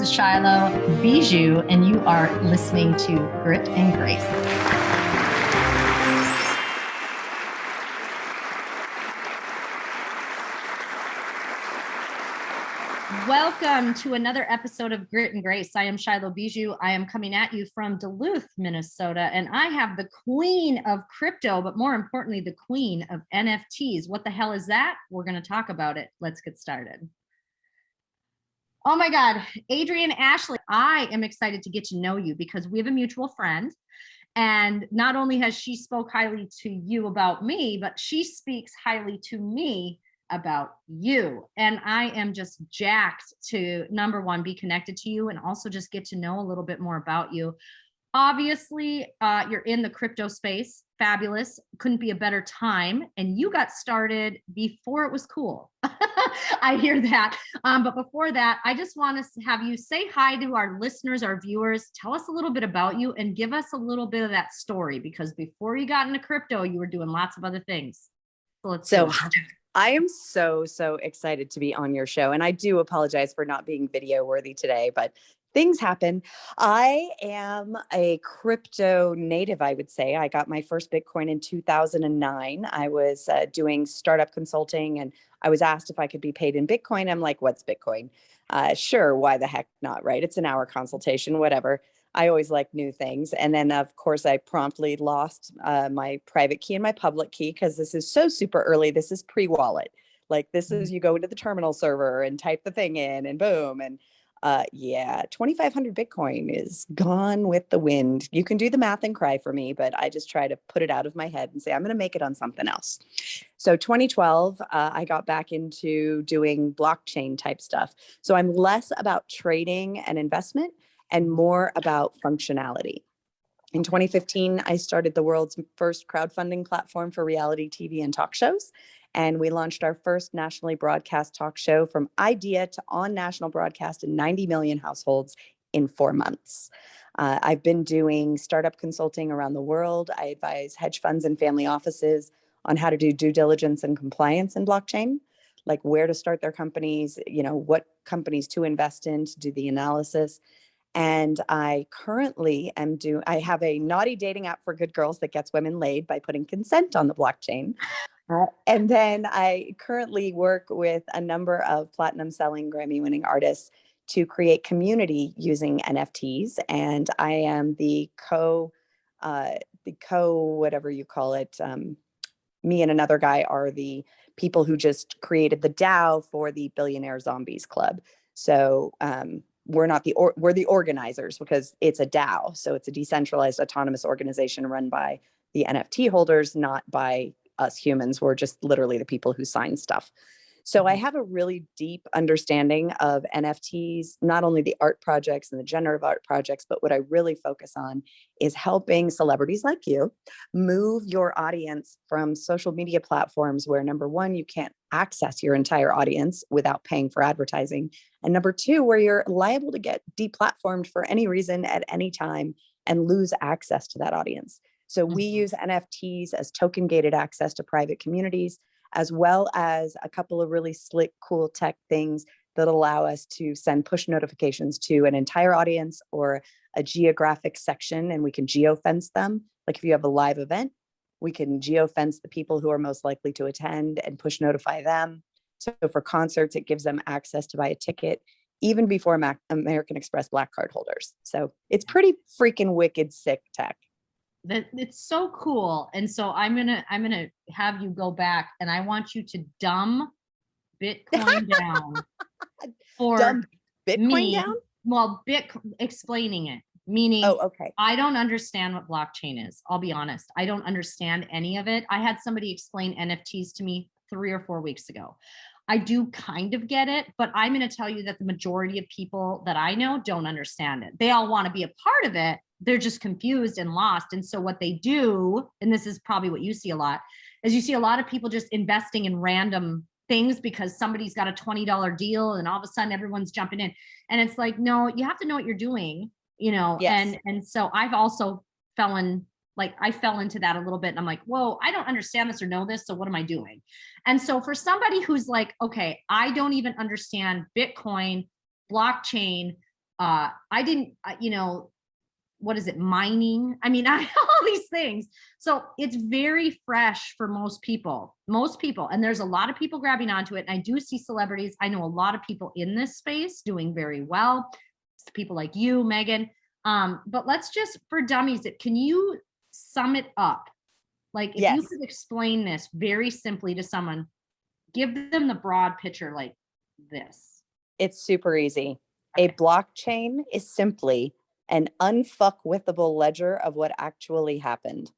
is Shylo Bijold, and you are listening to Grit and Grace. Welcome to another episode of Grit and Grace. I am Shylo Bijold. I am coming at you from Duluth, Minnesota, and I have the queen of crypto, but more importantly, the queen of NFTs. What the hell is that? We're going to talk about it. Let's get started. Oh my God, Adryenn Ashley, I am excited to get to know you because we have a mutual friend. And not only has she spoke highly to you about me, but she speaks highly to me about you. And I am just jacked to, number one, be connected to you and also just get to know a little bit more about you. Obviously, you're in the crypto space. Fabulous. Couldn't be a better time. And you got started before it was cool. I hear that. But before that, I just want to have you say hi to our listeners, our viewers. Tell us a little bit about you and give us a little bit of that story, because before you got into crypto, you were doing lots of other things. So I am so excited to be on your show. And I do apologize for not being video worthy today, but things happen. I am a crypto native, I would say. I got my first Bitcoin in 2009. I was doing startup consulting and I was asked if I could be paid in Bitcoin. I'm like, what's Bitcoin? Sure, why the heck not, right? It's an hour consultation, whatever. I always like new things. And then, of course, I promptly lost my private key and my public key because this is so super early. This is pre-wallet. Like this is, you go into the terminal server and type the thing in and boom. And yeah, 2,500 Bitcoin is gone with the wind. You can do the math and cry for me, but I just try to put it out of my head and say, I'm going to make it on something else. So 2012, I got back into doing blockchain type stuff. So I'm less about trading and investment and more about functionality. In 2015, I started the world's first crowdfunding platform for reality TV and talk shows. And we launched our first nationally broadcast talk show from idea to on national broadcast in 90 million households in 4 months. I've been doing startup consulting around the world. I advise hedge funds and family offices on how to do due diligence and compliance in blockchain, like where to start their companies, what companies to invest in, to do the analysis. And I currently I have a naughty dating app for good girls that gets women laid by putting consent on the blockchain. And then I currently work with a number of platinum selling Grammy winning artists to create community using NFTs. And I am the whatever you call it. Me and another guy are the people who just created the DAO for the Billionaire Zombies Club. So, we're the organizers because it's a DAO. So it's a decentralized autonomous organization run by the NFT holders, not by us humans. We're just literally the people who sign stuff. So I have a really deep understanding of NFTs, not only the art projects and the generative art projects, but what I really focus on is helping celebrities like you move your audience from social media platforms where, number one, you can't access your entire audience without paying for advertising. And number two, where you're liable to get deplatformed for any reason at any time and lose access to that audience. So we use NFTs as token gated access to private communities, as well as a couple of really slick, cool tech things that allow us to send push notifications to an entire audience or a geographic section, and we can geofence them. Like if you have a live event, we can geofence the people who are most likely to attend and push notify them. So for concerts, it gives them access to buy a ticket even before American Express Black Card holders. So it's pretty freaking wicked sick tech. It's so cool. And so I'm gonna have you go back and I want you to dumb Bitcoin down for dumb Bitcoin me. Down? Well, explaining it, meaning okay. I don't understand what blockchain is. I'll be honest. I don't understand any of it. I had somebody explain NFTs to me 3 or 4 weeks ago. I do kind of get it, but I'm going to tell you that the majority of people that I know don't understand it. They all want to be a part of it. They're just confused and lost. And so what they do, and this is probably what you see a lot, is you see a lot of people just investing in random things because somebody's got a $20 deal and all of a sudden everyone's jumping in. And it's like, no, you have to know what you're doing, Yes. And so I've also I fell into that a little bit and I'm like, whoa, I don't understand this or know this. So what am I doing? And so for somebody who's like, okay, I don't even understand Bitcoin, blockchain, I didn't, what is it, mining? I mean, all these things. So it's very fresh for most people, and there's a lot of people grabbing onto it. And I do see celebrities. I know a lot of people in this space doing very well. It's people like you, Megan. But let's just, for dummies, can you sum it up? Like, if you could explain this very simply to someone, give them the broad picture like this. It's super easy. A blockchain is simply an unfuckwithable ledger of what actually happened.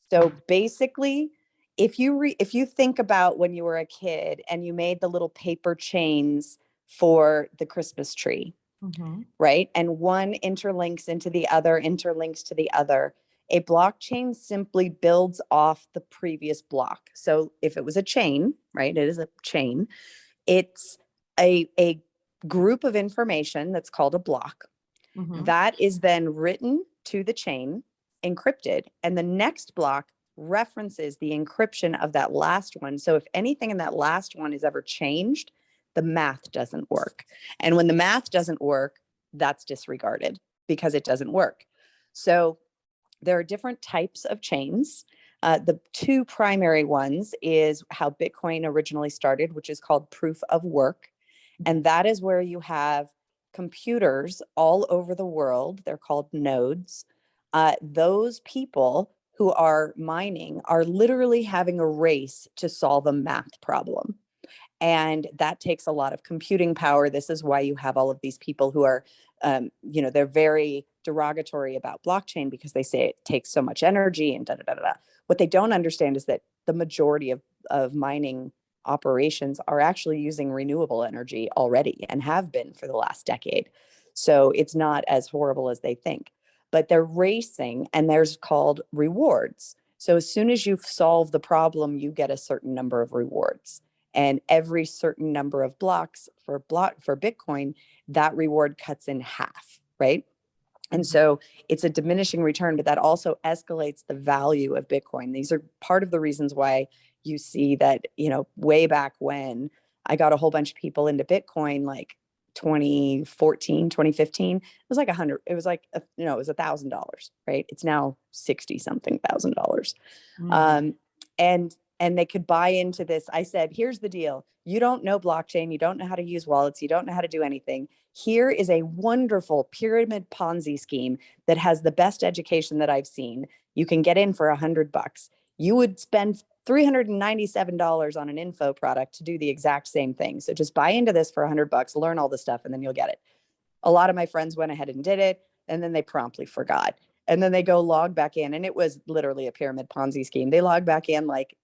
So basically, if you think about when you were a kid and you made the little paper chains for the Christmas tree, right? And one interlinks into the other, interlinks to the other. A blockchain simply builds off the previous block. So if it was a chain, right? It is a chain. It's a group of information that's called a block. That is then written to the chain, encrypted, and the next block references the encryption of that last one. So if anything in that last one is ever changed, the math doesn't work. And when the math doesn't work, that's disregarded because it doesn't work. So there are different types of chains. The two primary ones is how Bitcoin originally started, which is called proof of work. And that is where you have computers all over the world. They're called nodes. Those people who are mining are literally having a race to solve a math problem. And that takes a lot of computing power. This is why you have all of these people who are, they're very derogatory about blockchain because they say it takes so much energy and da da da da. What they don't understand is that the majority of mining operations are actually using renewable energy already and have been for the last decade. So it's not as horrible as they think. But they're racing, and there's called rewards. So as soon as you've solved the problem, you get a certain number of rewards. And every certain number of blocks for Bitcoin, that reward cuts in half, right? And so it's a diminishing return, but that also escalates the value of Bitcoin. These are part of the reasons why you see that, way back when I got a whole bunch of people into Bitcoin, like 2014, 2015, it was like it was like, it was $1,000, right? It's now 60 something $1,000. And they could buy into this. I said, here's the deal. You don't know blockchain. You don't know how to use wallets. You don't know how to do anything. Here is a wonderful pyramid Ponzi scheme that has the best education that I've seen. You can get in for $100. You would spend $397 on an info product to do the exact same thing. So just buy into this for $100, learn all the stuff, and then you'll get it. A lot of my friends went ahead and did it, and then they promptly forgot. And then they go log back in, and it was literally a pyramid Ponzi scheme. They log back in like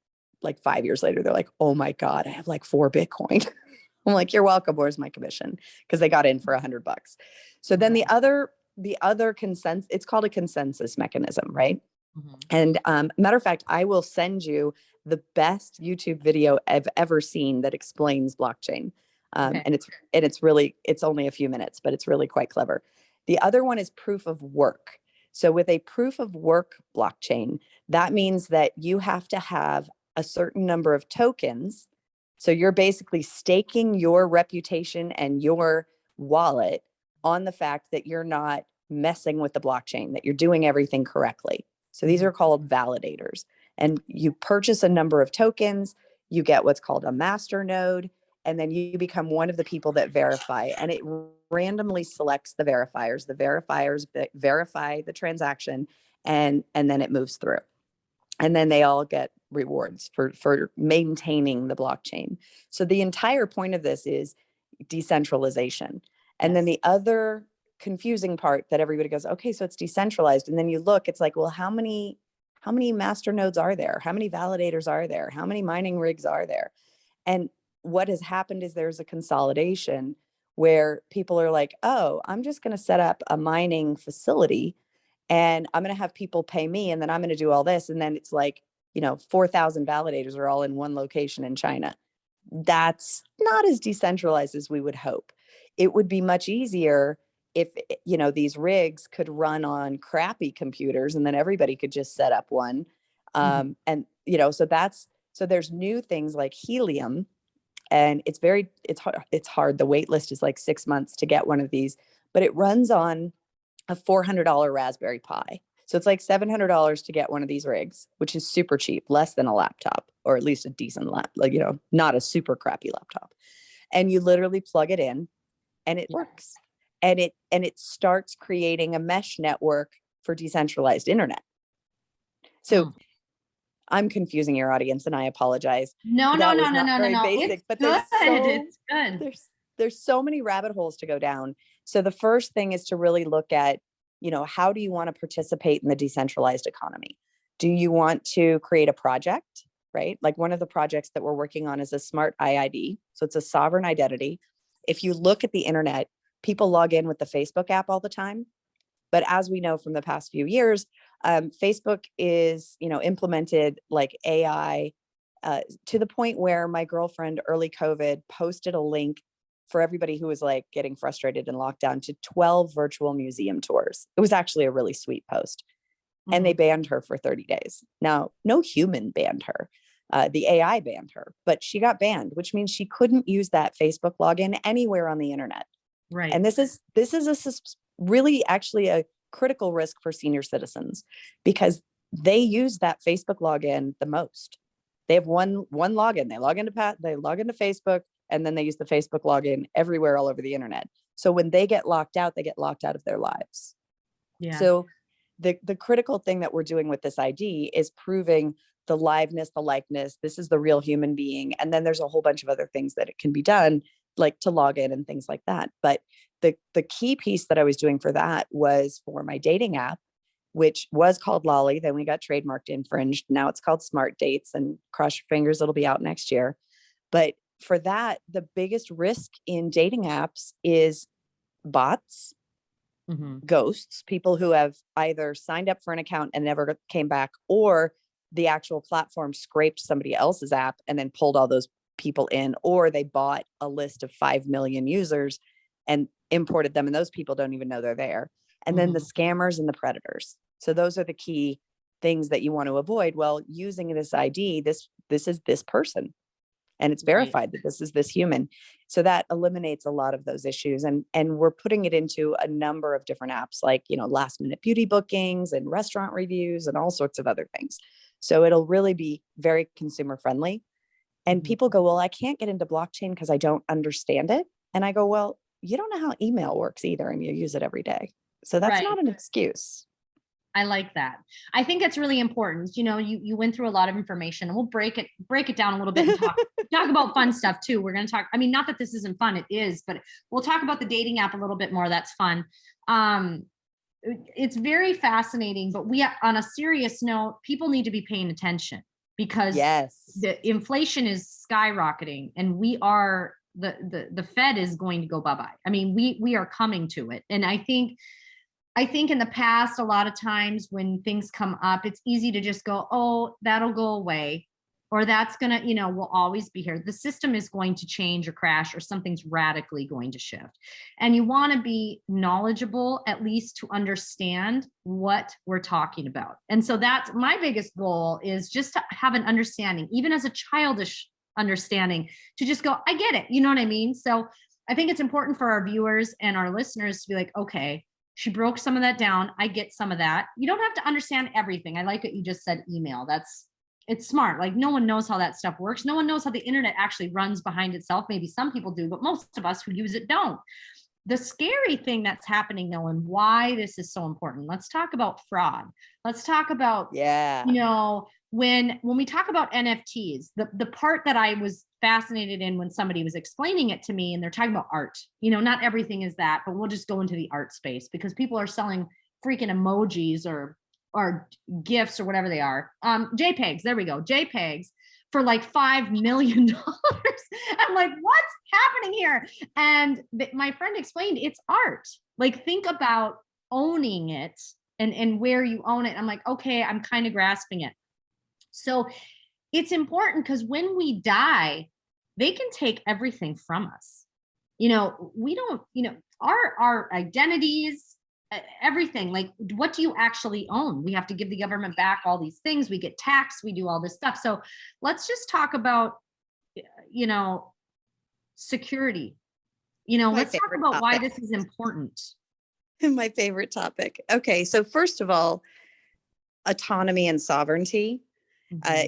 5 years later. They're like, oh my God, I have like 4 Bitcoin. I'm like, you're welcome. Where's my commission? Because they got in for $100. So then the other consensus, it's called a consensus mechanism, right? And matter of fact, I will send you the best YouTube video I've ever seen that explains blockchain. And it's only a few minutes, but it's really quite clever. The other one is proof of work. So with a proof of work blockchain, that means that you have to have a certain number of tokens. So you're basically staking your reputation and your wallet on the fact that you're not messing with the blockchain, that you're doing everything correctly. So these are called validators. And you purchase a number of tokens, you get what's called a master node, and then you become one of the people that verify. And it randomly selects the verifiers. The verifiers verify the transaction, and then it moves through. And then they all get rewards for maintaining the blockchain. So the entire point of this is decentralization. And then the other confusing part that everybody goes, okay, so it's decentralized. And then you look, it's like, well, how many master nodes are there? How many validators are there? How many mining rigs are there? And what has happened is there's a consolidation where people are like, oh, I'm just going to set up a mining facility and I'm going to have people pay me, and then I'm going to do all this. And then it's like, 4,000 validators are all in one location in China. That's not as decentralized as we would hope. It would be much easier if, these rigs could run on crappy computers and then everybody could just set up one. And, so there's new things like helium, and it's hard. The wait list is like 6 months to get one of these, but it runs on a $400 Raspberry Pi. So it's like $700 to get one of these rigs, which is super cheap, less than a laptop, or at least a decent like, not a super crappy laptop. And you literally plug it in and it works. And it starts creating a mesh network for decentralized internet. So I'm confusing your audience and I apologize. No. Basic, it's but good. It's good. There's so many rabbit holes to go down. So the first thing is to really look at, how do you want to participate in the decentralized economy? Do you want to create a project, right? Like one of the projects that we're working on is a smart IID. So it's a sovereign identity. If you look at the internet, people log in with the Facebook app all the time. But as we know from the past few years, Facebook is, implemented like AI to the point where my girlfriend early COVID posted a link for everybody who was like getting frustrated in lockdown to 12 virtual museum tours. It was actually a really sweet post. And they banned her for 30 days. Now, no human banned her. The AI banned her, but she got banned, which means she couldn't use that Facebook login anywhere on the internet. Right. And this is really actually a critical risk for senior citizens because they use that Facebook login the most. They have one login. They log into Facebook, and then they use the Facebook login everywhere all over the internet. So when they get locked out of their lives. Yeah. So the critical thing that we're doing with this ID is proving the liveness, the likeness. This is the real human being. And then there's a whole bunch of other things that it can be done, like to log in and things like that. But the key piece that I was doing for that was for my dating app, which was called Lolly. Then we got trademarked infringed. Now it's called Smart Dates, and cross your fingers, it'll be out next year. But for that, the biggest risk in dating apps is bots, ghosts, people who have either signed up for an account and never came back, or the actual platform scraped somebody else's app and then pulled all those people in, or they bought a list of 5 million users and imported them, and those people don't even know they're there. And then the scammers and the predators. So those are the key things that you want to avoid. Well, using this ID, this is this person, and it's verified that this is this human. So that eliminates a lot of those issues. And we're putting it into a number of different apps, like, last minute beauty bookings and restaurant reviews and all sorts of other things. So it'll really be very consumer friendly. And people go, well, I can't get into blockchain because I don't understand it. And I go, well, you don't know how email works either, and you use it every day. So that's not an excuse. I like that. I think it's really important. You went through a lot of information, and we'll break it down a little bit and talk about fun stuff too. We're going to talk, not that this isn't fun, it is, but we'll talk about the dating app a little bit more. That's fun. It's very fascinating, but on a serious note, people need to be paying attention because the inflation is skyrocketing, and we are the Fed is going to go bye-bye. We are coming to it. And I think in the past, a lot of times when things come up, it's easy to just go, oh, that'll go away, or that's going to, will always be here. The system is going to change or crash, or something's radically going to shift. And you want to be knowledgeable, at least to understand what we're talking about. And so that's my biggest goal, is just to have an understanding, even as a childish understanding, to just go, I get it. You know what I mean? So I think it's important for our viewers and our listeners to be like, okay, she broke some of that down. I get some of that. You don't have to understand everything. I like what you just said, email. It's smart. Like, no one knows how that stuff works. No one knows how the internet actually runs behind itself. Maybe some people do, but most of us who use it don't. The scary thing that's happening though, and why this is so important, let's talk about fraud. Let's talk about, when we talk about NFTs, the part that I was fascinated in when somebody was explaining it to me, and they're talking about art, not everything is that, but we'll just go into the art space because people are selling freaking emojis or GIFs or whatever they are. JPEGs, there we go. JPEGs for like $5 million. I'm like, what's happening here? And my friend explained it's art. Like, think about owning it and where you own it. I'm like, okay, I'm kind of grasping it. So it's important because when we die, they can take everything from us. We don't, our identities, everything, like, what do you actually own? We have to give the government back all these things. We get taxed, we do all this stuff. So let's just talk about, security. Let's talk about why this is important. My favorite topic. Okay, so first of all, autonomy and sovereignty.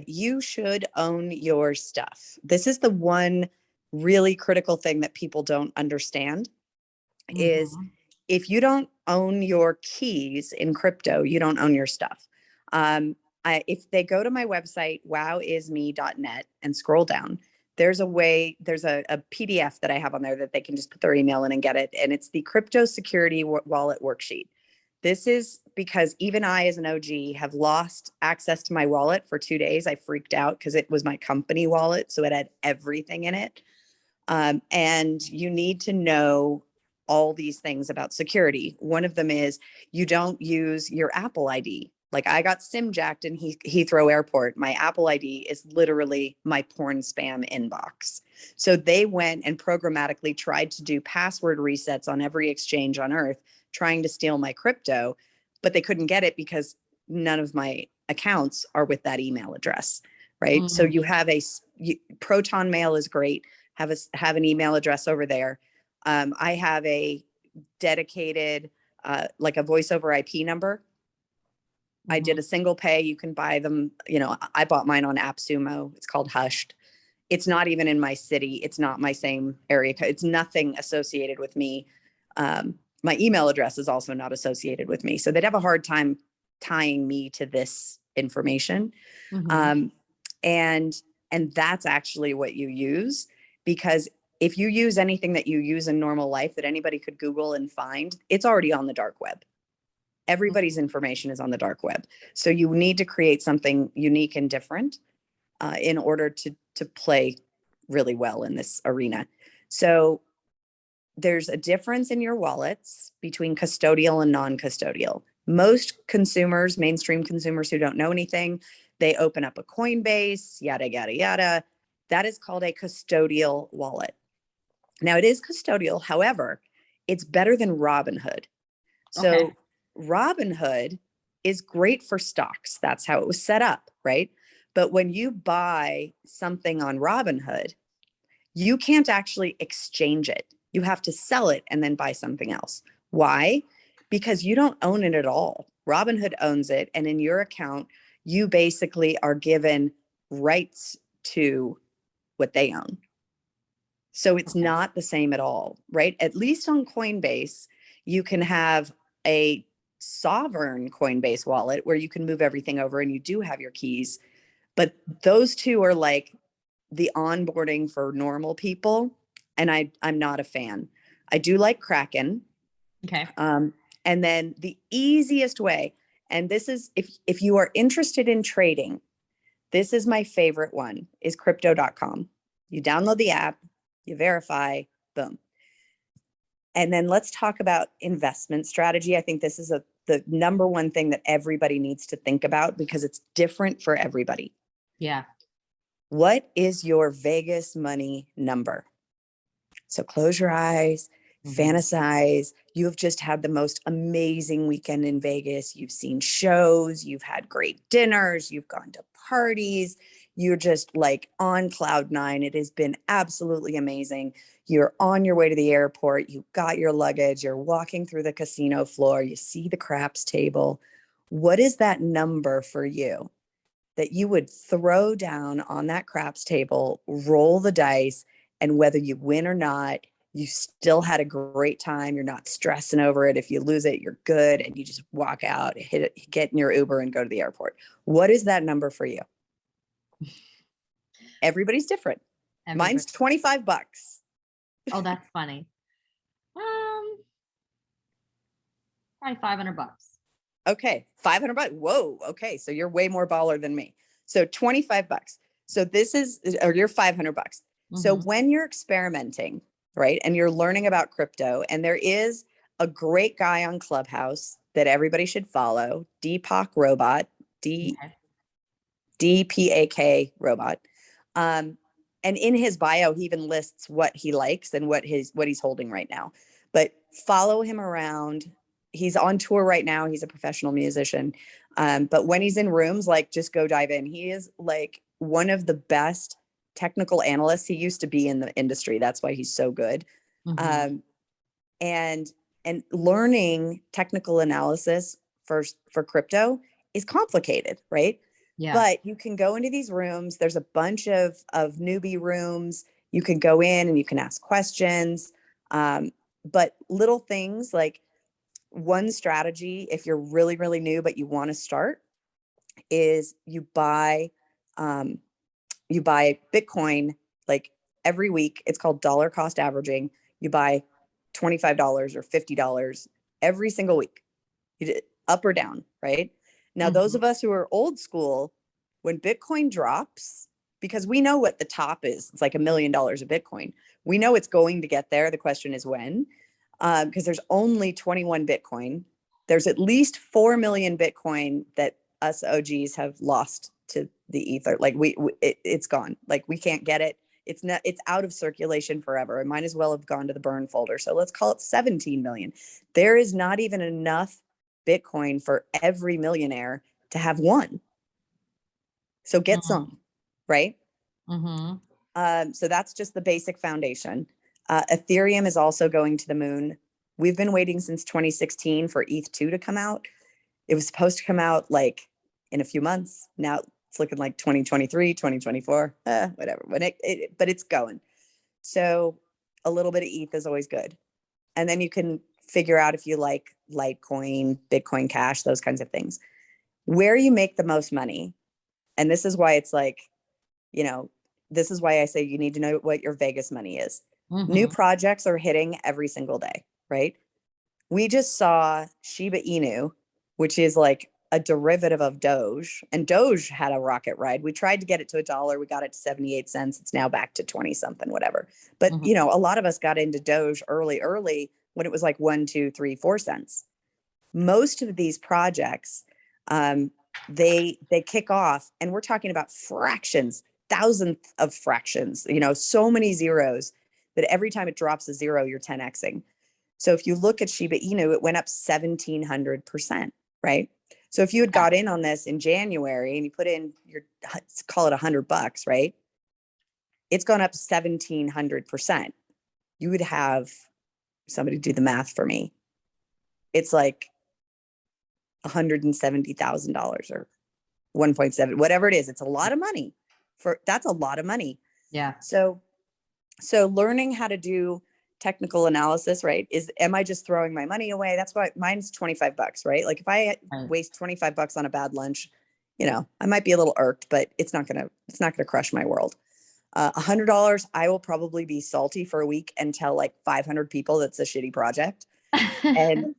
You should own your stuff. This is the one really critical thing that people don't understand is if you don't own your keys in crypto, you don't own your stuff. If they go to my website, wowisme.net, and scroll down, there's a PDF that I have on there that they can just put their email in and get it. And it's the crypto security wallet worksheet. This is because even I, as an OG, have lost access to my wallet for 2 days. I freaked out because it was my company wallet. So it had everything in it. And you need to know all these things about security. One of them is you don't use your Apple ID. Like I got SIM jacked in Heathrow Airport. My Apple ID is literally my porn spam inbox. So they went and programmatically tried to do password resets on every exchange on earth, trying to steal my crypto, but they couldn't get it because none of my accounts are with that email address, right? So you have Proton Mail is great. Have an email address over there. I have a dedicated, like a voice over IP number. I did a single pay. You can buy them. I bought mine on AppSumo. It's called Hushed. It's not even in my city. It's not my same area code. It's nothing associated with me. My email address is also not associated with me. So they'd have a hard time tying me to this information. And that's actually what you use, because if you use anything that you use in normal life that anybody could Google and find, it's already on the dark web. Everybody's information is on the dark web. So you need to create something unique and different in order to play really well in this arena. So there's a difference in your wallets between custodial and non-custodial. Most consumers, mainstream consumers who don't know anything, they open up a Coinbase, yada, yada, yada. That is called a custodial wallet. Now it is custodial. However, it's better than Robinhood. So Robinhood is great for stocks. That's how it was set up, right? But when you buy something on Robinhood, you can't actually exchange it. You have to sell it and then buy something else. Why? Because you don't own it at all. Robinhood owns it. And in your account, you basically are given rights to what they own. So it's not the same at all, right? At least on Coinbase, you can have a sovereign Coinbase wallet where you can move everything over and you do have your keys. But those two are like the onboarding for normal people. And I'm not a fan. I do like Kraken. Okay. And then the easiest way, and this is if you are interested in trading, this is my favorite one, is crypto.com. You download the app, you verify, boom. And then let's talk about investment strategy. I think this is the number one thing that everybody needs to think about because it's different for everybody. Yeah. What is your Vegas money number? So close your eyes, fantasize. You have just had the most amazing weekend in Vegas. You've seen shows, you've had great dinners, you've gone to parties. You're just like on cloud nine. It has been absolutely amazing. You're on your way to the airport. You got your luggage. You're walking through the casino floor. You see the craps table. What is that number for you that you would throw down on that craps table, roll the dice, and whether you win or not, you still had a great time. You're not stressing over it. If you lose it, you're good. And you just walk out, hit it, get in your Uber and go to the airport. What is that number for you? Everybody's different. Mine's $25. Oh, that's funny. Probably $500. Okay, $500. Whoa. Okay, so you're way more baller than me. So $25. So this is, or you're $500. So when you're experimenting, right, and you're learning about crypto, and there is a great guy on Clubhouse that everybody should follow, Deepak Robot, DPAK Robot. And in his bio, he even lists what he likes and what he's holding right now. But follow him around. He's on tour right now. He's a professional musician. But when he's in rooms, like, just go dive in. He is like one of the best technical analysts. He used to be in the industry. That's why he's so good. And And learning technical analysis for crypto is complicated, right? Yeah. But you can go into these rooms. There's a bunch of newbie rooms. You can go in and you can ask questions. But little things like one strategy, if you're really, really new, but you want to start, is you buy Bitcoin like every week. It's called dollar cost averaging. You buy $25 or $50 every single week, up or down, right? Now, those of us who are old school, when Bitcoin drops, because we know what the top is, it's like $1 million of Bitcoin. We know it's going to get there. The question is when, because there's only 21 Bitcoin. There's at least 4 million Bitcoin that us OGs have lost to the ether. Like it's gone. Like we can't get it. It's out of circulation forever. It might as well have gone to the burn folder. So let's call it 17 million. There is not even enough Bitcoin for every millionaire to have one. So get some, right? So that's just the basic foundation. Ethereum is also going to the moon. We've been waiting since 2016 for ETH2 to come out. It was supposed to come out like in a few months. Now it's looking like 2023, 2024, whatever. But it's going. So a little bit of ETH is always good. And then you can figure out if you like Litecoin, Bitcoin Cash, those kinds of things. Where you make the most money, and this is why it's like, this is why I say you need to know what your Vegas money is. New projects are hitting every single day, right? We just saw Shiba Inu, which is like a derivative of Doge, and Doge had a rocket ride. We tried to get it to $1. We got it to 78 cents. It's now back to 20 something, whatever. But, a lot of us got into Doge early when it was like 1, 2, 3, 4 cents. Most of these projects, they kick off, and we're talking about fractions, thousandth of fractions, so many zeros that every time it drops a zero, you're 10xing. So if you look at Shiba Inu, it went up 1,700%, right? So if you had got in on this in January and you put in call it $100, right? It's gone up 1,700%. You would have somebody do the math for me. It's like $170,000 or 1.7, whatever it is. It's a lot of money. That's a lot of money. Yeah. So learning how to do technical analysis, right? Am I just throwing my money away? That's why mine's $25, right? Like if I waste $25 on a bad lunch, I might be a little irked, but it's not gonna crush my world. $100, I will probably be salty for a week and tell like 500 people that's a shitty project. And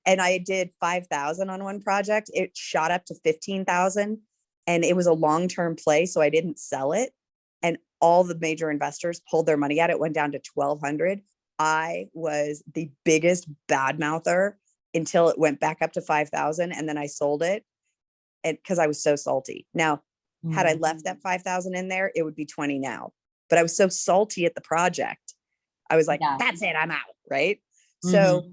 I did 5,000 on one project. It shot up to 15,000, and it was a long-term play, so I didn't sell it. And all the major investors pulled their money out. It went down to 1,200. I was the biggest bad mouther until it went back up to 5,000, and then I sold it, and because I was so salty. Now, had I left that 5,000 in there, it would be 20 now. But I was so salty at the project, I was like, "That's it, I'm out." Right? So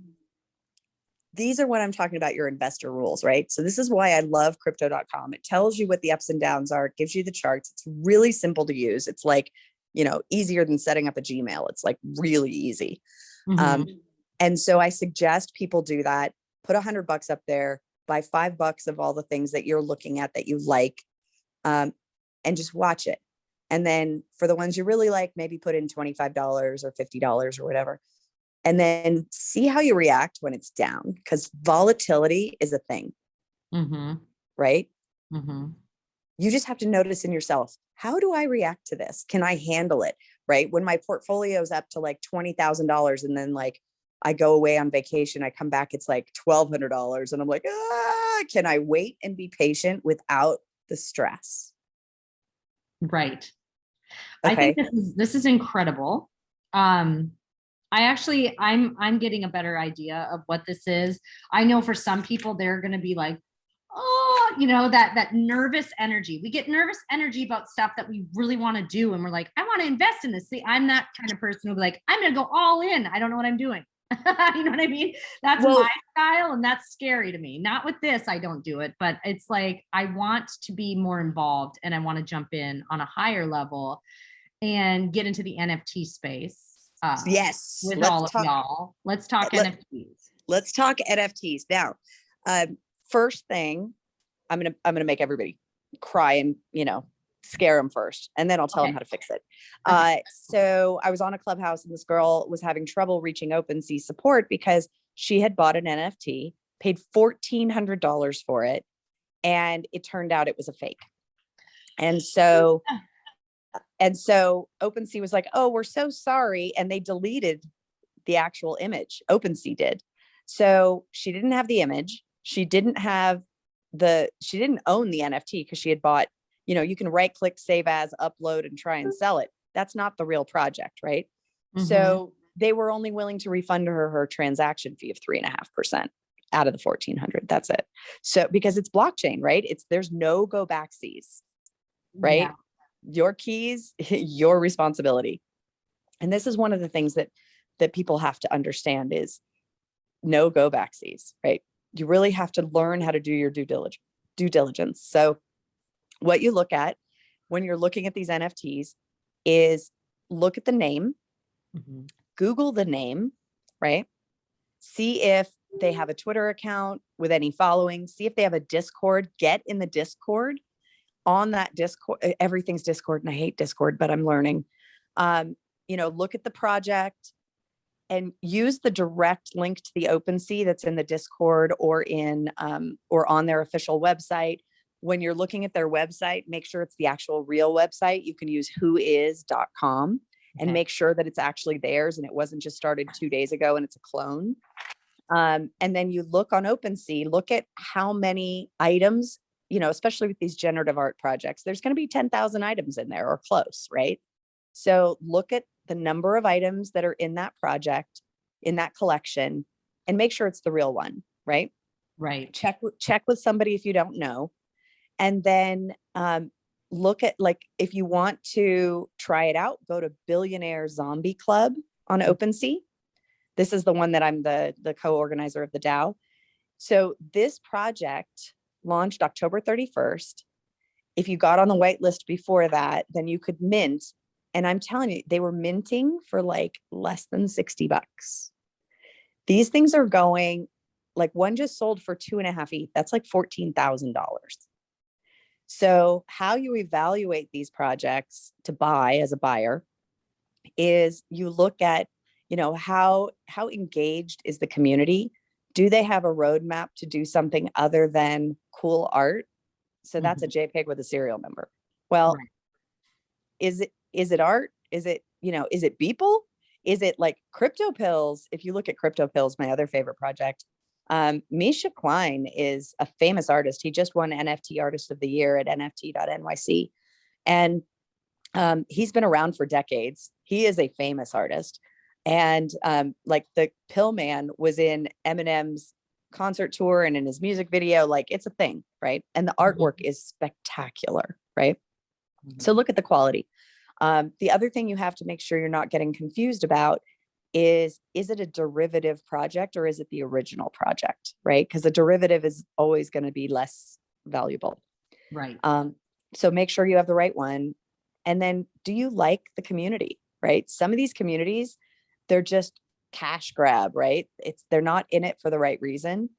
these are what I'm talking about, your investor rules, right? So this is why I love crypto.com. It tells you what the ups and downs are. It gives you the charts. It's really simple to use. It's like, easier than setting up a Gmail. It's like really easy. And so I suggest people do that. Put $100 up there, buy $5 of all the things that you're looking at that you like, and just watch it. And then for the ones you really like, maybe put in $25 or $50 or whatever. And then see how you react when it's down, because volatility is a thing, right? You just have to notice in yourself, how do I react to this? Can I handle it, right? When my portfolio is up to like $20,000 and then like I go away on vacation, I come back, it's like $1,200 and I'm like, can I wait and be patient without the stress? Right. Okay. I think this is incredible. I'm getting a better idea of what this is. I know for some people, they're going to be like, oh, that nervous energy. We get nervous energy about stuff that we really want to do. And we're like, I want to invest in this. See, I'm that kind of person who'll be like, I'm going to go all in. I don't know what I'm doing. You know what I mean? That's my style. And that's scary to me. Not with this, I don't do it, but it's like, I want to be more involved and I want to jump in on a higher level and get into the NFT space. Yes. With all of y'all. Let's talk NFTs. let's talk NFTs now. First thing, I'm gonna make everybody cry and scare them first, and then I'll tell them how to fix it. So I was on a Clubhouse, and this girl was having trouble reaching OpenSea support because she had bought an NFT, paid $1,400 for it, and it turned out it was a fake. And so OpenSea was like, "Oh, we're so sorry," and they deleted the actual image. OpenSea did. So she didn't have the image. She didn't own the NFT because she had bought, you can right click, save as, upload, and try and sell it. That's not the real project, right? Mm-hmm. So they were only willing to refund her transaction fee of 3.5% out of the 1,400. That's it. So because it's blockchain, right? There's no go backsies, right? Yeah. Your keys, your responsibility. And this is one of the things that people have to understand is no go backsies, right? You really have to learn how to do your due diligence. So what you look at when you're looking at these NFTs is look at the name, Google the name, right? See if they have a Twitter account with any following, see if they have a Discord, get in the Discord. On that Discord, everything's Discord, and I hate Discord, but I'm learning. Look at the project and use the direct link to the OpenSea that's in the Discord or on their official website. When you're looking at their website, make sure it's the actual real website. You can use whois.com and make sure that it's actually theirs and it wasn't just started 2 days ago and it's a clone. And then you look on OpenSea, look at how many items, especially with these generative art projects, there's going to be 10,000 items in there or close, right? So look at the number of items that are in that project, in that collection, and make sure it's the real one, right? Right. Check with somebody if you don't know. And then look at, if you want to try it out, go to Billionaire Zombie Club on OpenSea. This is the one that I'm the co-organizer of the DAO. So this project launched October 31st. If you got on the whitelist before that, then you could mint. And I'm telling you, they were minting for less than $60. These things are going, one just sold for 2.5 ETH. That's $14,000. So how you evaluate these projects to buy as a buyer is you look at, how engaged is the community? Do they have a roadmap to do something other than cool art? So that's a JPEG with a serial number. Well, right. Is it art? Is it, is it Beeple? Is it Crypto Pills? If you look at Crypto Pills, my other favorite project, Misha Klein is a famous artist. He just won NFT Artist of the Year at nft.nyc. And he's been around for decades. He is a famous artist. And the Pill Man was in Eminem's concert tour and in his music video, it's a thing, right? And the artwork is spectacular, right? So look at the quality. The other thing you have to make sure you're not getting confused about is it a derivative project or is it the original project, right? Because a derivative is always going to be less valuable. Right. So make sure you have the right one. And then do you like the community, right? Some of these communities, they're just cash grab, right? They're not in it for the right reason.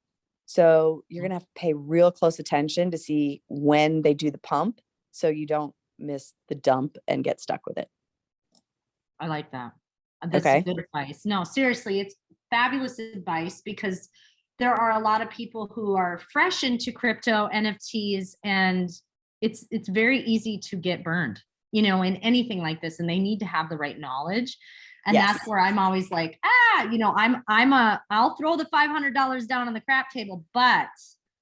So you're going to have to pay real close attention to see when they do the pump so you don't miss the dump and get stuck with it. I like that. That's good advice. No, seriously, it's fabulous advice because there are a lot of people who are fresh into crypto NFTs and it's very easy to get burned, in anything like this, and they need to have the right knowledge. And that's where I'm always I'll throw the $500 down on the crap table, but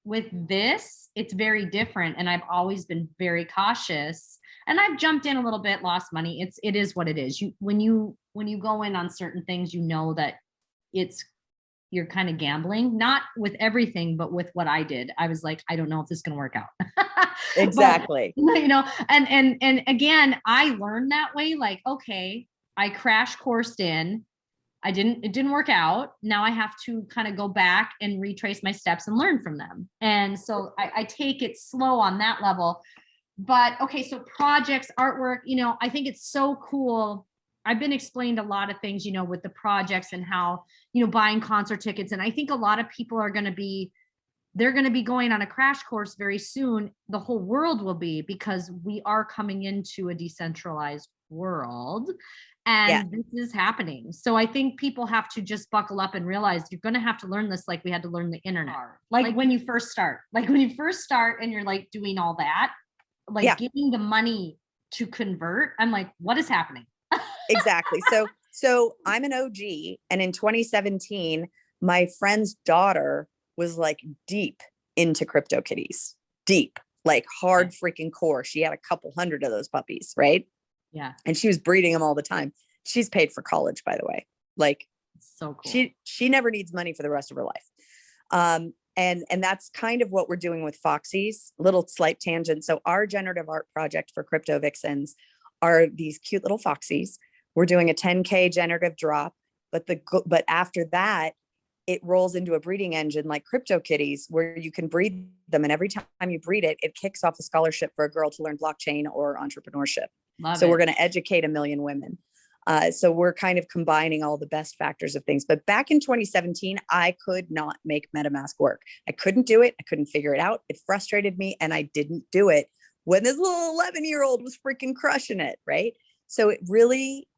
with this, it's very different. And I've always been very cautious and I've jumped in a little bit, lost money. It is what it is. When you go in on certain things, that you're kind of gambling, not with everything, but with what I did. I was like, I don't know if this is going to work out. Exactly. But, and again, I learned that way, okay, I crash coursed in. It didn't work out. Now I have to kind of go back and retrace my steps and learn from them. And so I take it slow on that level. But okay, so projects, artwork, I think it's so cool. I've been explained a lot of things, with the projects and how, buying concert tickets. And I think a lot of people are they're going to be going on a crash course very soon. The whole world will be, because we are coming into a decentralized world and this is happening. So I think people have to just buckle up and realize you're going to have to learn this like we had to learn the internet. Like when you first start, and you're like doing all that, like giving the money to convert. I'm like, what is happening? Exactly. So I'm an OG, and in 2017, my friend's daughter was like deep into CryptoKitties, deep, like hard freaking core. She had a couple hundred of those puppies, right? Yeah. And she was breeding them all the time. She's paid for college, by the way. Like, so cool. She never needs money for the rest of her life. And that's kind of what we're doing with Foxies. Little slight tangent. So our generative art project for Crypto Vixens are these cute little Foxies. We're doing a 10K generative drop, but after that, it rolls into a breeding engine like CryptoKitties, where you can breed them. And every time you breed it, it kicks off a scholarship for a girl to learn blockchain or entrepreneurship. We're going to educate 1 million women. So we're kind of combining all the best factors of things. But back in 2017, I could not make MetaMask work. I couldn't do it. I couldn't figure it out. It frustrated me, and I didn't do it when this little 11-year-old was freaking crushing it, right? So it really,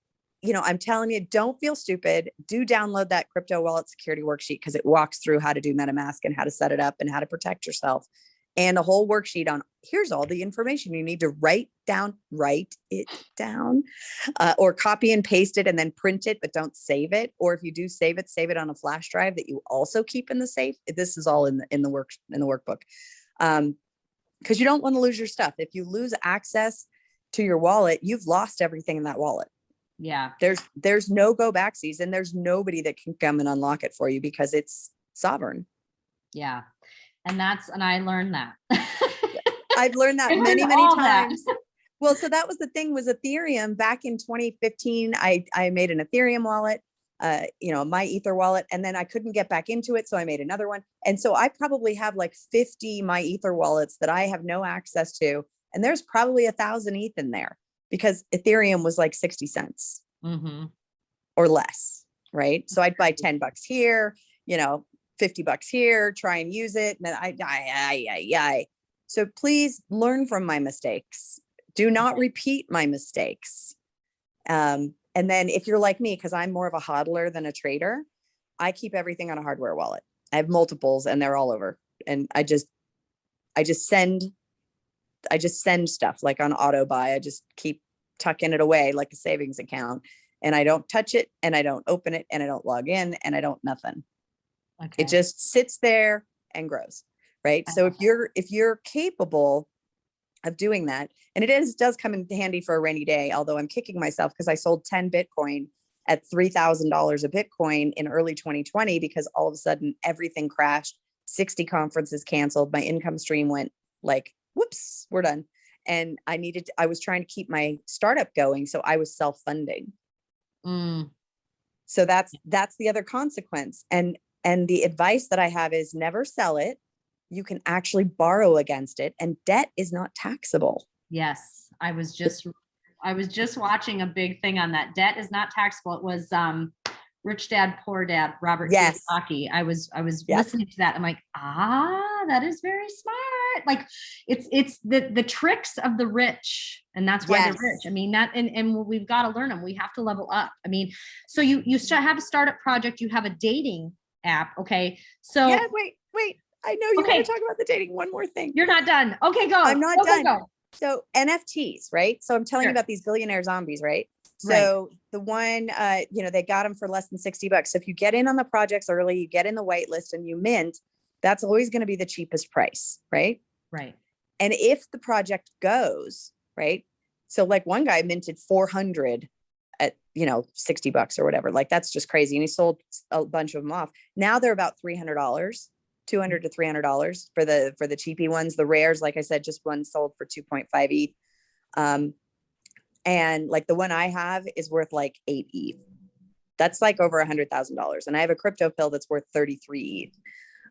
I'm telling you, don't feel stupid. Do download that crypto wallet security worksheet, because it walks through how to do MetaMask and how to set it up and how to protect yourself, and a whole worksheet on here's all the information you need to write it down, or copy and paste it and then print it, but don't save it. Or if you do save it on a flash drive that you also keep in the safe. This is all in the workbook. Because you don't want to lose your stuff. If you lose access to your wallet, you've lost everything in that wallet. Yeah. There's no go backsies, and there's nobody that can come and unlock it for you because it's sovereign. Yeah. And I learned that. I've learned that many times. Well, so that was the thing, was Ethereum back in 2015. I made an Ethereum wallet, my Ether wallet, and then I couldn't get back into it. So I made another one. And so I probably have like 50 my Ether wallets that I have no access to. And there's probably 1,000 ETH in there, because Ethereum was like 60 cents or less. Right. So I'd buy $10 here, $50 here, try and use it. And then So please learn from my mistakes. Do not repeat my mistakes. And then if you're like me, because I'm more of a hodler than a trader, I keep everything on a hardware wallet. I have multiples and they're all over. And I just send stuff like on auto buy. I just keep tucking it away like a savings account, and I don't touch it, and I don't open it, and I don't log in, and I don't nothing. Okay. It just sits there and grows. Right. So if you're capable of doing that, and it does come in handy for a rainy day, although I'm kicking myself because I sold 10 Bitcoin at $3,000 a Bitcoin in early 2020, because all of a sudden everything crashed, 60 conferences canceled. My income stream went like, whoops, we're done. And I was trying to keep my startup going. So I was self-funding. So that's the other consequence. And the advice that I have is never sell it. You can actually borrow against it, and debt is not taxable. Yes. I was just watching a big thing on that. Debt is not taxable. It was Rich Dad, Poor Dad, Robert Kiyosaki. I was listening to that. I'm like, that is very smart. Like it's the tricks of the rich, and that's why they're rich. I mean, that, and we've got to learn them. We have to level up. I mean, so you have a startup project, you have a dating app. Okay. So wait. I know you want to talk about the dating. One more thing. You're not done. Okay, go. I'm not done. Go. So NFTs, right? So I'm telling you about these billionaire zombies, right? So the one, they got them for less than $60. So if you get in on the projects early, you get in the wait list and you mint, that's always going to be the cheapest price, right? Right. And if the project goes, right? So like one guy minted 400 at, $60 or whatever. Like that's just crazy. And he sold a bunch of them off. Now they're about $300, $200 to $300 for the cheapy ones. The rares, like I said, just one sold for 2.5 ETH. And like the one I have is worth like 8 ETH. That's like over $100,000. And I have a crypto pill that's worth 33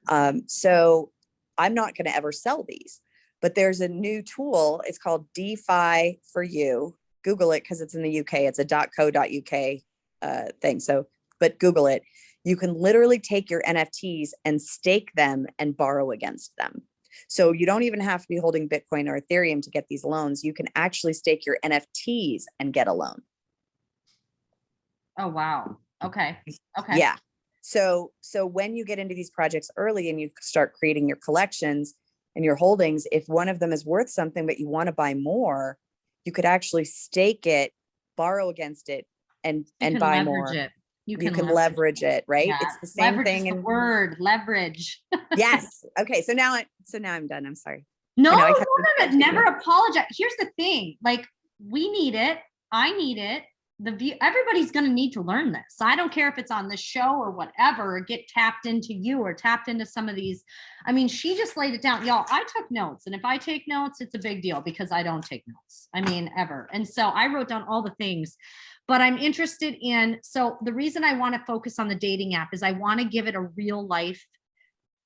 ETH. So I'm not going to ever sell these, but there's a new tool. It's called DeFi for You. Google it because it's in the UK. It's a .co.uk thing. So, but Google it. You can literally take your NFTs and stake them and borrow against them. So you don't even have to be holding Bitcoin or Ethereum to get these loans. You can actually stake your NFTs and get a loan. Oh, wow. Okay. Okay. Yeah. So when you get into these projects early and you start creating your collections and your holdings, if one of them is worth something, but you want to buy more, you could actually stake it, borrow against it, and buy more. It. You can leverage it, right? Yeah. It's the same leverage thing. Is the word leverage. Yes. Okay. So now I'm done. I'm sorry. No, never apologize. Here's the thing. Like, we need it. I need it. Everybody's going to need to learn this. So I don't care if it's on this show or whatever, or get tapped into you or tapped into some of these. I mean, she just laid it down. Y'all, I took notes. And if I take notes, it's a big deal because I don't take notes. I mean, ever. And so I wrote down all the things. But I'm interested in, so the reason I want to focus on the dating app is I want to give it a real life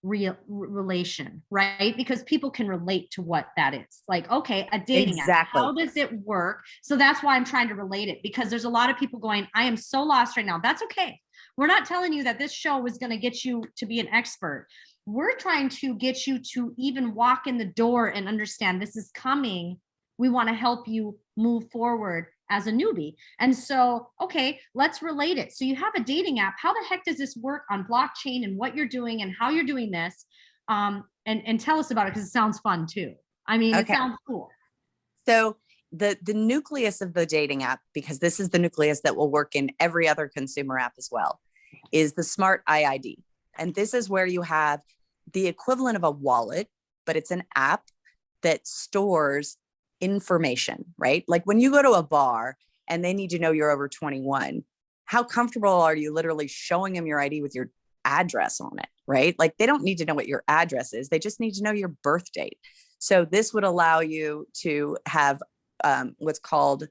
relation, right? Because people can relate to what that is. Like, okay, a dating app, how does it work? So that's why I'm trying to relate it, because there's a lot of people going, I am so lost right now. That's okay. We're not telling you that this show is going to get you to be an expert. We're trying to get you to even walk in the door and understand this is coming. We want to help you move forward as a newbie. And so, okay, let's relate it. So you have a dating app. How the heck does this work on blockchain and what you're doing and how you're doing this? And tell us about it, because it sounds fun too. I mean, It sounds cool. So the nucleus of the dating app, because this is the nucleus that will work in every other consumer app as well, is the Smart IID. And this is where you have the equivalent of a wallet, but it's an app that stores information, right? Like when you go to a bar and they need to know you're over 21, how comfortable are you literally showing them your ID with your address on it, right? Like they don't need to know what your address is. They just need to know your birth date. So this would allow you to have what's called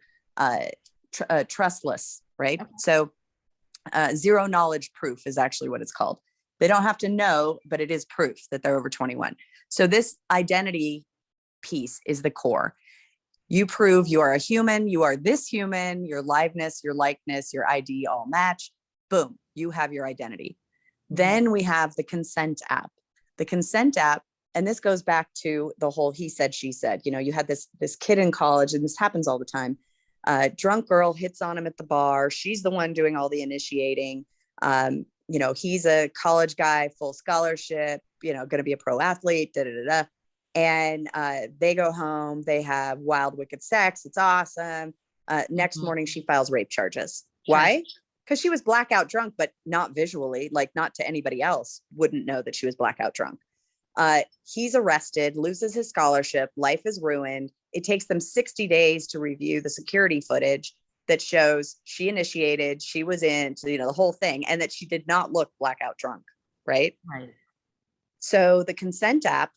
trustless, right? Okay. So zero knowledge proof is actually what it's called. They don't have to know, but it is proof that they're over 21. So this identity piece is the core. You prove you are a human, you are this human, your liveness, your likeness, your ID all match. Boom, you have your identity. Then we have the consent app. The consent app, and this goes back to the whole he said, she said. You know, you had this kid in college, and this happens all the time. Drunk girl hits on him at the bar. She's the one doing all the initiating. You know, he's a college guy, full scholarship, you know, going to be a pro athlete, da-da-da-da. And they go home, they have wild, wicked sex. It's awesome. Next morning, she files rape charges. Sure. Why? Because she was blackout drunk, but not visually, like not to anybody else, wouldn't know that she was blackout drunk. He's arrested, loses his scholarship, life is ruined. It takes them 60 days to review the security footage that shows she initiated, she was in, you know, the whole thing, and that she did not look blackout drunk, right? Right. So the consent app,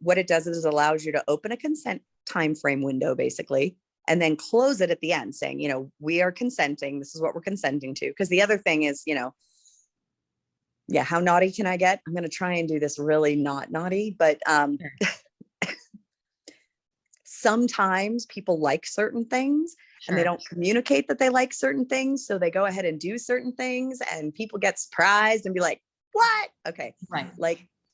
what it does is it allows you to open a consent time frame window, basically, and then close it at the end saying, you know, we are consenting. This is what we're consenting to. Because the other thing is, you know, yeah, how naughty can I get? I'm going to try and do this really not naughty, but sometimes people like certain things and they don't communicate that they like certain things. So they go ahead and do certain things and people get surprised and be like, what? Okay. Right.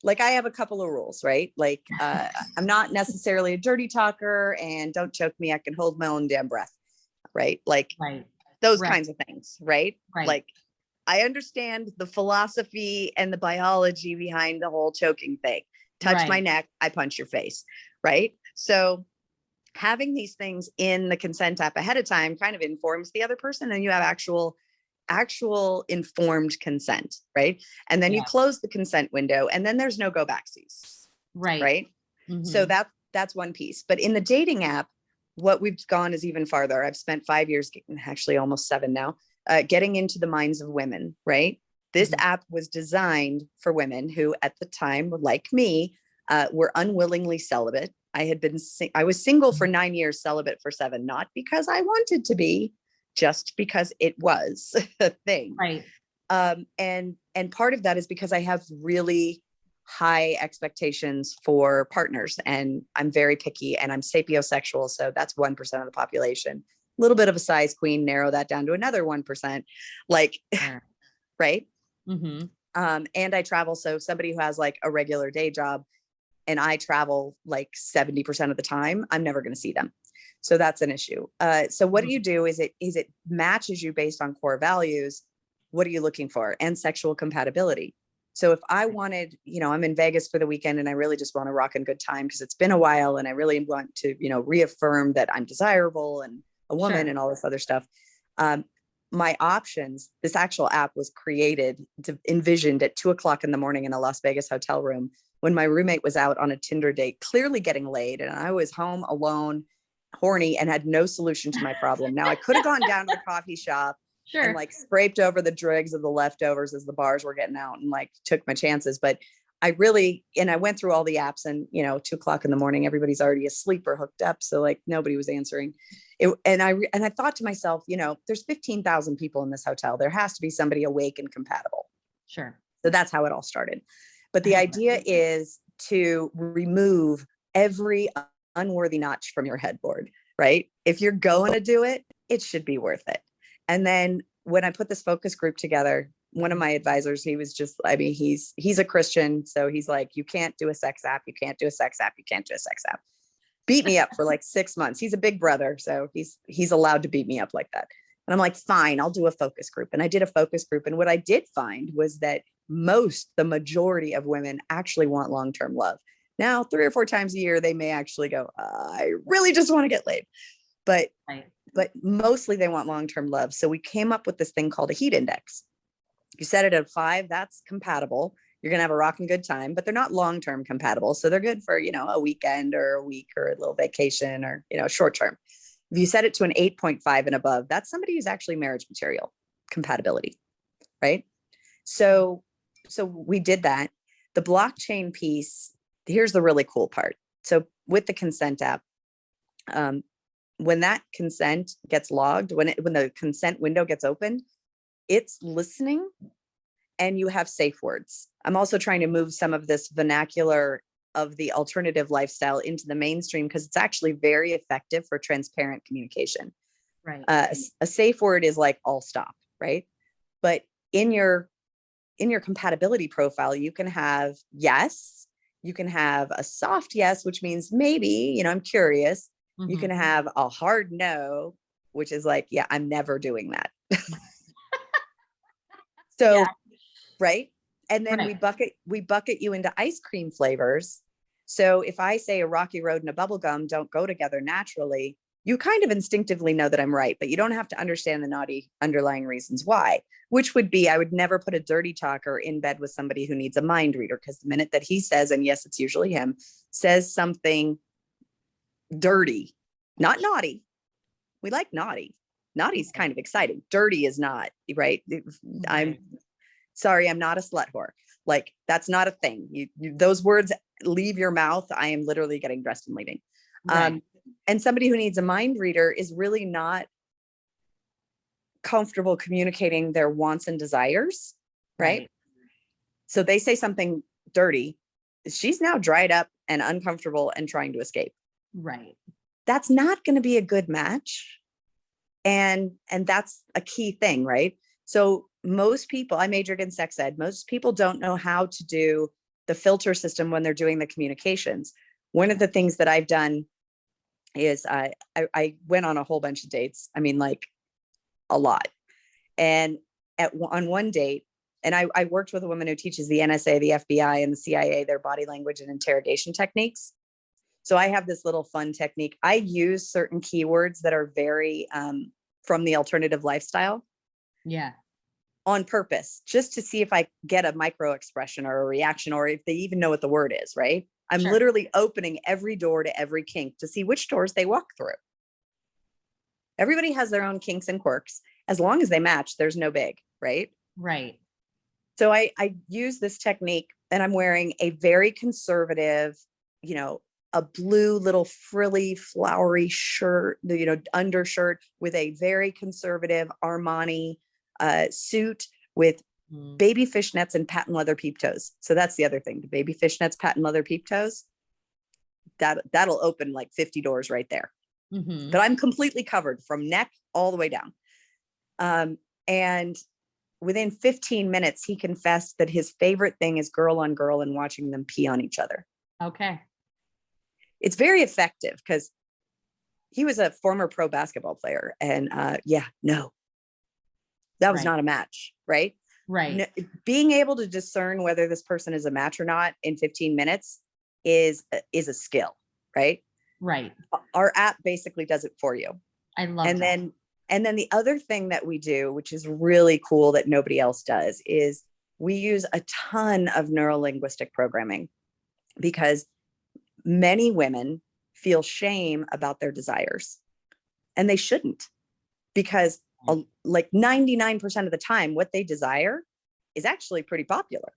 Like I have a couple of rules, right? Like I'm not necessarily a dirty talker, and don't choke me. I can hold my own damn breath. Right. Like those kinds of things. Right. Like I understand the philosophy and the biology behind the whole choking thing. Touch my neck, I punch your face. Right. So having these things in the consent app ahead of time kind of informs the other person, and you have actual informed consent, right? And then you close the consent window, and then there's no go backsies. Right. Mm-hmm. So that's one piece. But in the dating app, what we've gone is even farther. I've spent 5 years, actually almost 7 now, getting into the minds of women, right? This app was designed for women who at the time, like me, were unwillingly celibate. I was single for 9 years, celibate for 7, not because I wanted to be, just because it was a thing. Right. And part of that is because I have really high expectations for partners, and I'm very picky, and I'm sapiosexual. So that's 1% of the population. A little bit of a size queen, narrow that down to another 1%, like, right. Mm-hmm. And I travel. So somebody who has like a regular day job and I travel like 70% of the time, I'm never going to see them. So that's an issue. So what do you do is it matches you based on core values. What are you looking for? And sexual compatibility. So if I wanted, I'm in Vegas for the weekend and I really just want to rock a good time because it's been a while and I really want to, reaffirm that I'm desirable and a woman and all this other stuff. My options, this actual app was envisioned at 2:00 in the morning in a Las Vegas hotel room when my roommate was out on a Tinder date, clearly getting laid. And I was home alone, horny, and had no solution to my problem. Now I could have gone down to the coffee shop and like scraped over the dregs of the leftovers as the bars were getting out and like took my chances. But I went through all the apps and, 2:00 in the morning, everybody's already asleep or hooked up. So like nobody was answering it. And I thought to myself, there's 15,000 people in this hotel. There has to be somebody awake and compatible. Sure. So that's how it all started. But the idea is to remove every unworthy notch from your headboard, right? If you're going to do it, it should be worth it. And then when I put this focus group together, one of my advisors, he was just, he's a Christian. So he's like, you can't do a sex app. You can't do a sex app. You can't do a sex app. Beat me up for like 6 months. He's a big brother. So he's allowed to beat me up like that. And I'm like, fine, I'll do a focus group. And I did a focus group. And what I did find was that the majority of women actually want long-term love. Now, 3 or 4 times a year, they may actually go, I really just want to get laid. But mostly they want long-term love. So we came up with this thing called a heat index. You set it at 5, that's compatible. You're going to have a rocking good time, but they're not long-term compatible. So they're good for, a weekend or a week or a little vacation or, short-term. If you set it to an 8.5 and above, that's somebody who's actually marriage material compatibility, right? So we did that. The blockchain piece, here's the really cool part. So with the consent app, when that consent gets logged, when the consent window gets opened, it's listening and you have safe words. I'm also trying to move some of this vernacular of the alternative lifestyle into the mainstream because it's actually very effective for transparent communication. Right. A safe word is like, I'll stop, right? But in your compatibility profile, you can have yes, you can have a soft yes, which means maybe, I'm curious. Mm-hmm. You can have a hard no, which is like, yeah, I'm never doing that. So, yeah. Right. And then we bucket you into ice cream flavors. So if I say a rocky road and a bubble gum don't go together naturally, you kind of instinctively know that I'm right, but you don't have to understand the naughty underlying reasons why, which would be, I would never put a dirty talker in bed with somebody who needs a mind reader, because the minute that he says, and yes, it's usually him, says something dirty, not naughty. We like naughty. Naughty's kind of exciting. Dirty is not, right? I'm sorry, I'm not a slut whore. Like, that's not a thing. You those words leave your mouth. I am literally getting dressed and leaving. Right. And somebody who needs a mind reader is really not comfortable communicating their wants and desires, right? So they say something dirty. She's now dried up and uncomfortable and trying to escape. Right. That's not going to be a good match. And that's a key thing, right? So most people, I majored in sex ed, most people don't know how to do the filter system when they're doing the communications. One of the things that I've done is I went on a whole bunch of dates. I mean, like a lot. And on one date, and I worked with a woman who teaches the NSA, the FBI, and the CIA, their body language and interrogation techniques. So I have this little fun technique. I use certain keywords that are very from the alternative lifestyle. Yeah. On purpose, just to see if I get a micro expression or a reaction, or if they even know what the word is, right? I'm literally opening every door to every kink to see which doors they walk through. Everybody has their own kinks and quirks. As long as they match, there's no big, right? Right. So I use this technique, and I'm wearing a very conservative, a blue little frilly, flowery shirt, undershirt with a very conservative Armani suit with Mm. baby fishnets and patent leather peep toes. So that's the other thing. The baby fishnets, patent leather peep toes, that'll open like 50 doors right there. Mm-hmm. But I'm completely covered from neck all the way down. And within 15 minutes, he confessed that his favorite thing is girl on girl and watching them pee on each other. Okay. It's very effective because he was a former pro basketball player. And no, that was not a match, right? Right. No, being able to discern whether this person is a match or not in 15 minutes is a skill, right? Right. Our app basically does it for you. I love that. And then the other thing that we do, which is really cool that nobody else does, is we use a ton of neuro-linguistic programming because many women feel shame about their desires, and they shouldn't, because like 99% of the time, what they desire is actually pretty popular.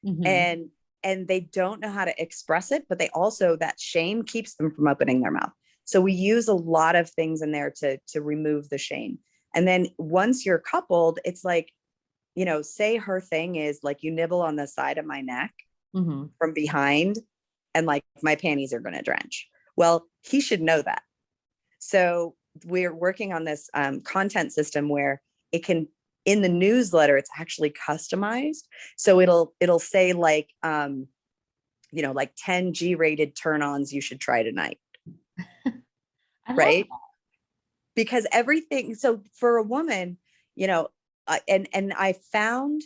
Mm-hmm. And they don't know how to express it, but they also, that shame keeps them from opening their mouth. So we use a lot of things in there to remove the shame. And then once you're coupled, it's like, say her thing is like, you nibble on the side of my neck Mm-hmm. from behind, and like my panties are going to drench. Well, he should know that. So we're working on this content system where it can, in the newsletter, it's actually customized. So it'll say like, like 10 G-rated turn-ons you should try tonight. Right? Because everything, so for a woman, and I found,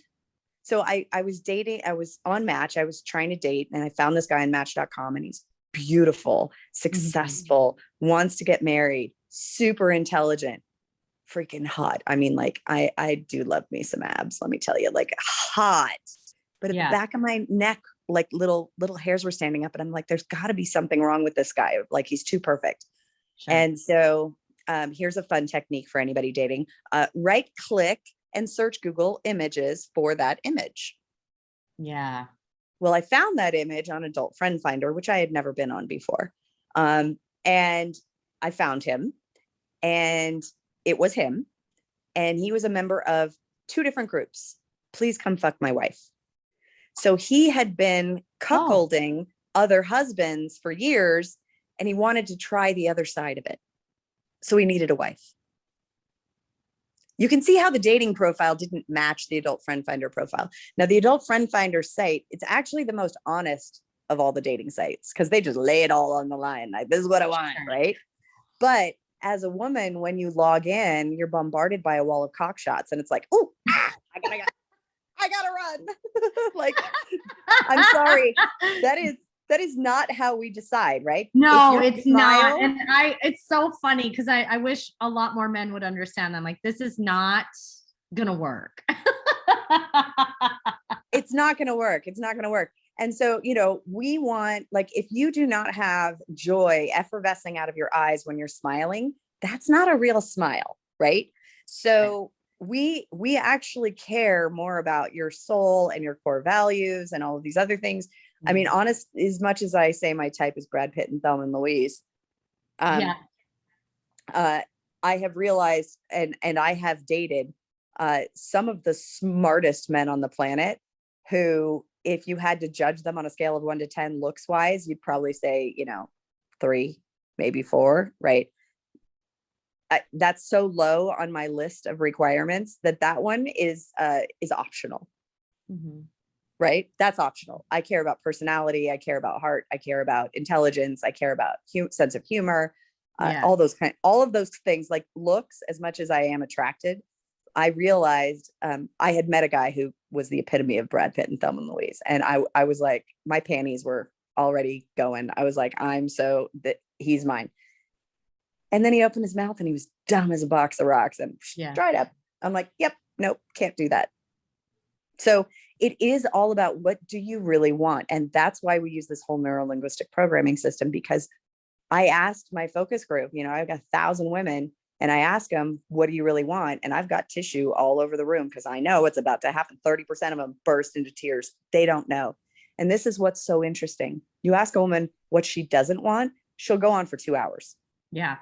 so I was on Match, I was trying to date, and I found this guy on Match.com, and he's beautiful, successful, wants to get married, super intelligent, freaking hot. I mean, like, I do love me some abs, let me tell you, like, hot. But at the back of my neck, like little hairs were standing up, and I'm like, there's got to be something wrong with this guy. Like, he's too perfect. Sure. And so here's a fun technique for anybody dating. Right click and search Google Images for that image. Yeah. Well, I found that image on Adult Friend Finder, which I had never been on before. And I found him, and it was him. And he was a member of 2 different groups. Please come fuck my wife. So he had been cuckolding other husbands for years, and he wanted to try the other side of it. So he needed a wife. You can see how the dating profile didn't match the Adult Friend Finder profile. Now, the Adult Friend Finder site, it's actually the most honest of all the dating sites, because they just lay it all on the line. Like, this is what I want, right? But as a woman, when you log in, you're bombarded by a wall of cock shots, and it's like, oh, I gotta run. Like, I'm sorry. That is not how we decide, right? No, it's not. And it's so funny because I wish a lot more men would understand that. I'm like, this is not gonna work. It's not gonna work. It's not gonna work. And so, we want, like, if you do not have joy effervescing out of your eyes when you're smiling, that's not a real smile, right? So we actually care more about your soul and your core values and all of these other things. I mean, honest, as much as I say my type is Brad Pitt and Thelma and Louise, I have realized, and I have dated some of the smartest men on the planet who, if you had to judge them on a scale of 1 to 10 looks wise, you'd probably say, 3, maybe 4, right? That's so low on my list of requirements that one is optional. Mm-hmm. Right? That's optional. I care about personality. I care about heart. I care about intelligence. I care about sense of humor. All of those things, like looks, as much as I am attracted. I realized I had met a guy who was the epitome of Brad Pitt and Thelma and Louise. And I was like, my panties were already going. I was like, he's mine. And then he opened his mouth and he was dumb as a box of rocks and dried up. I'm like, yep, nope, can't do that. So it is all about, what do you really want? And that's why we use this whole neuro-linguistic programming system, because I asked my focus group, I've got 1,000 women, and I ask them, what do you really want? And I've got tissue all over the room, because I know what's about to happen. 30% of them burst into tears. They don't know. And this is what's so interesting. You ask a woman what she doesn't want, she'll go on for 2 hours. Yeah.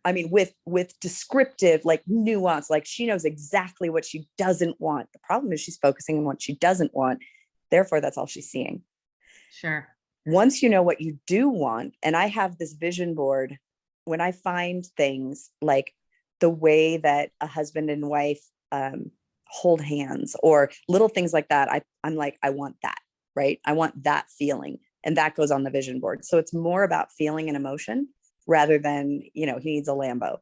I mean, with descriptive, like nuance, like she knows exactly what she doesn't want. The problem is she's focusing on what she doesn't want. Therefore, that's all she's seeing. Sure. Once you know what you do want, and I have this vision board, when I find things like the way that a husband and wife hold hands or little things like that, I'm like, I want that, right? I want that feeling. And that goes on the vision board. So it's more about feeling and emotion rather than, he needs a Lambo,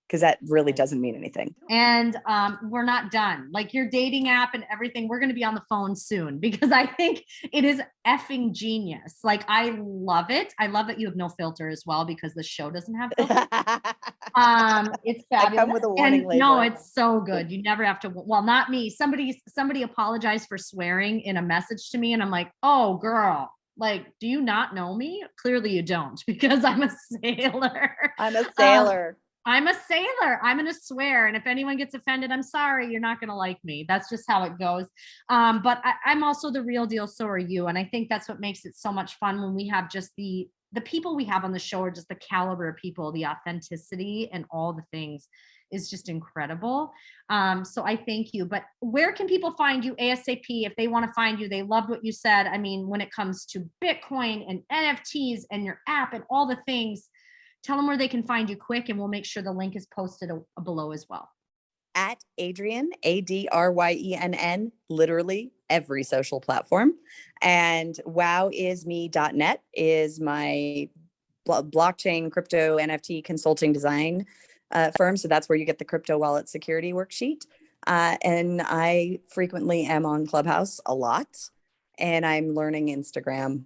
because that really doesn't mean anything. And we're not done. Like your dating app and everything, we're going to be on the phone soon because I think it is effing genius. Like, I love it. I love that you have no filter as well because the show doesn't have filter. It's fabulous. I come with a warning label. No, it's so good. You never have to. Well, not me. Somebody apologized for swearing in a message to me, and I'm like, oh, girl. Like, do you not know me? Clearly you don't, because I'm a sailor. I'm a sailor. I'm a sailor. I'm going to swear. And if anyone gets offended, I'm sorry. You're not going to like me. That's just how it goes. But I'm also the real deal. So are you. And I think that's what makes it so much fun when we have just the people we have on the show are just the caliber of people, the authenticity and all the things is just incredible. So I thank you. But where can people find you ASAP if they want to find you? They loved what you said. I mean, when it comes to Bitcoin and NFTs and your app and all the things, tell them where they can find you quick, and we'll make sure the link is posted below as well. At Adryenn, ADRYENN, literally every social platform. And wowisme.net is my blockchain, crypto, NFT consulting design firm. So that's where you get the crypto wallet security worksheet. And I frequently am on Clubhouse a lot, and I'm learning Instagram.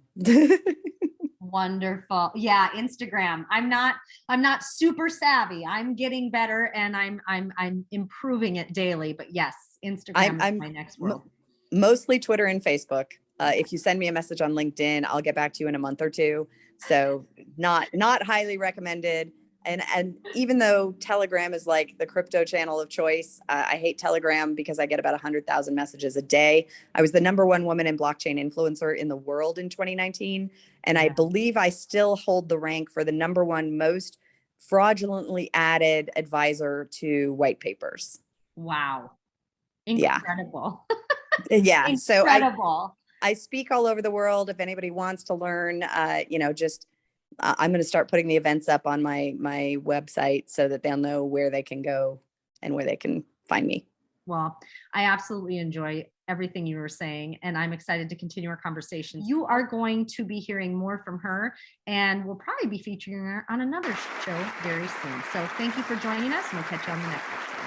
Wonderful. Yeah, Instagram. I'm not super savvy. I'm getting better, and I'm improving it daily. But yes, Instagram is my next world. Mostly Twitter and Facebook. If you send me a message on LinkedIn, I'll get back to you in a month or two. So not highly recommended. And even though Telegram is like the crypto channel of choice, I hate Telegram because I get about 100,000 messages a day. I was the #1 woman in blockchain influencer in the world in 2019. And I believe I still hold the rank for the #1 most fraudulently added advisor to white papers. Wow. Incredible. Yeah. Incredible. So I speak all over the world. If anybody wants to learn, I'm going to start putting the events up on my website so that they'll know where they can go and where they can find me. Well, I absolutely enjoy everything you were saying, and I'm excited to continue our conversation. You are going to be hearing more from her, and we'll probably be featuring her on another show very soon. So thank you for joining us, and we'll catch you on the next episode.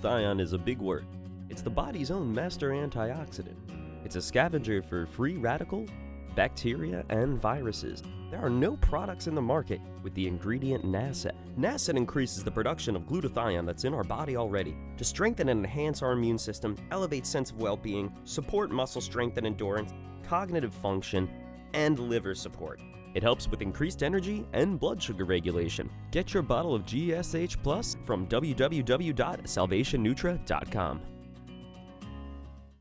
Glutathione is a big word. It's the body's own master antioxidant. It's a scavenger for free radical, bacteria, and viruses. There are no products in the market with the ingredient NASET. NASET increases the production of glutathione that's in our body already to strengthen and enhance our immune system, elevate sense of well-being, support muscle strength and endurance, cognitive function, and liver support. It helps with increased energy and blood sugar regulation. Get your bottle of GSH Plus from www.salvationnutra.com.